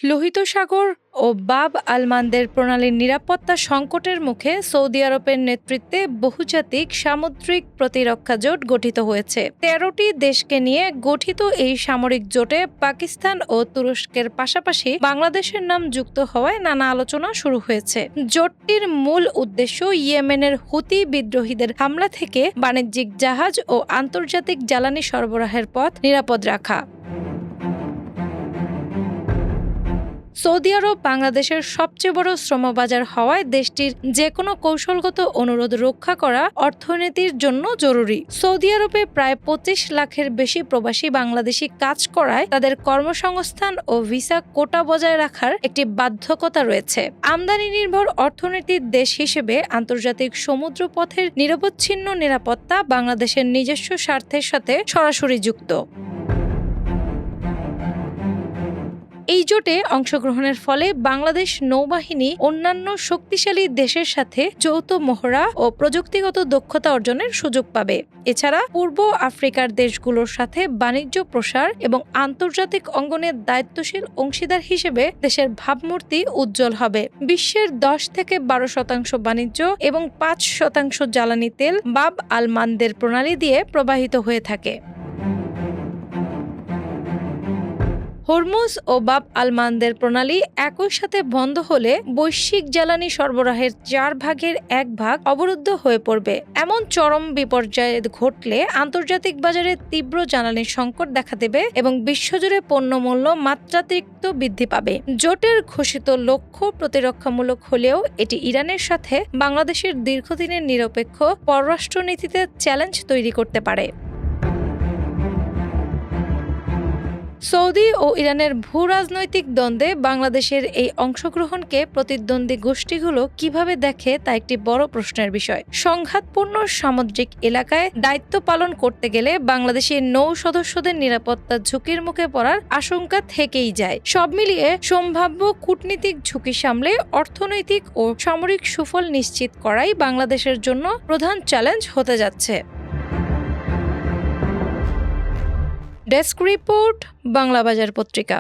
লোহিত সাগর ও বাব আল মান্দেব প্রণালীর নিরাপত্তা সংকটের মুখে সৌদি আরবের নেতৃত্বে বহুজাতিক সামুদ্রিক প্রতিরক্ষা জোট গঠিত হয়েছে। ১৩টি দেশকে নিয়ে গঠিত এই সামরিক জোটে পাকিস্তান ও তুরস্কের পাশাপাশি বাংলাদেশের নাম যুক্ত হওয়ায় নানা আলোচনা শুরু হয়েছে। জোটটির মূল উদ্দেশ্য ইয়েমেনের হুতি বিদ্রোহীদের হামলা থেকে বাণিজ্যিক জাহাজ ও আন্তর্জাতিক জ্বালানি সরবরাহের পথ নিরাপদ রাখা। সৌদি আরব বাংলাদেশের সবচেয়ে বড় শ্রমবাজার হওয়ায় দেশটির যেকোনো কৌশলগত অনুরোধ রক্ষা করা অর্থনীতির জন্য জরুরি। সৌদি আরবে প্রায় ২৫ লাখের বেশি প্রবাসী বাংলাদেশি কাজ করায় তাদের কর্মসংস্থান ও ভিসা কোটা বজায় রাখার একটি বাধ্যকতা রয়েছে। আমদানি নির্ভর অর্থনীতির দেশ হিসেবে আন্তর্জাতিক সমুদ্র পথের নিরবচ্ছিন্ন নিরাপত্তা বাংলাদেশের নিজস্ব স্বার্থের সাথে সরাসরি যুক্ত। এই জোটে অংশগ্রহণের ফলে বাংলাদেশ নৌবাহিনী অন্যান্য শক্তিশালী দেশের সাথে যৌথ মহড়া ও প্রযুক্তিগত দক্ষতা অর্জনের সুযোগ পাবে। এছাড়া পূর্ব আফ্রিকার দেশগুলোর সাথে বাণিজ্য প্রসার এবং আন্তর্জাতিক অঙ্গনে দায়িত্বশীল অংশীদার হিসেবে দেশের ভাবমূর্তি উজ্জ্বল হবে। বিশ্বের ১০ থেকে ১২% বাণিজ্য এবং ৫% জ্বালানি তেল বাব আল মান্দেব প্রণালী দিয়ে প্রবাহিত হয়ে থাকে। হরমুজ ও বাব আল মান্দেব প্রণালী একই সাথে বন্ধ হলে বৈশ্বিক জ্বালানি সরবরাহের ১/৪ ভাগ অবরুদ্ধ হয়ে পড়বে। এমন চরম বিপর্যয় ঘটলে আন্তর্জাতিক বাজারে তীব্র জ্বালানি সংকট দেখা দেবে এবং বিশ্বজুড়ে পণ্যমূল্য মাত্রাতিরিক্ত বৃদ্ধি পাবে। জোটের ঘোষিত লক্ষ্য প্রতিরক্ষামূলক হলেও এটি ইরানের সাথে বাংলাদেশের দীর্ঘদিনের নিরপেক্ষ পররাষ্ট্রনীতিতে চ্যালেঞ্জ তৈরি করতে পারে। সৌদি ও ইরানের ভূ-রাজনৈতিক দ্বন্দ্বে বাংলাদেশের এই অংশগ্রহণকে প্রতিদ্বন্দ্বী গোষ্ঠীগুলো কিভাবে দেখে তা একটি বড় প্রশ্নের বিষয়। সংঘাতপূর্ণ সামুদ্রিক এলাকায় দায়িত্ব পালন করতে গেলে বাংলাদেশের নৌ সদস্যদের নিরাপত্তা ঝুঁকির মুখে পড়ার আশঙ্কা থেকেই যায়। সব মিলিয়ে সম্ভাব্য কূটনীতিক ঝুঁকি সামলে অর্থনৈতিক ও সামরিক সুফল নিশ্চিত করাই বাংলাদেশের জন্য প্রধান চ্যালেঞ্জ হতে যাচ্ছে। ডেস্ক রিপোর্ট, বাংলাবাজার পত্রিকা।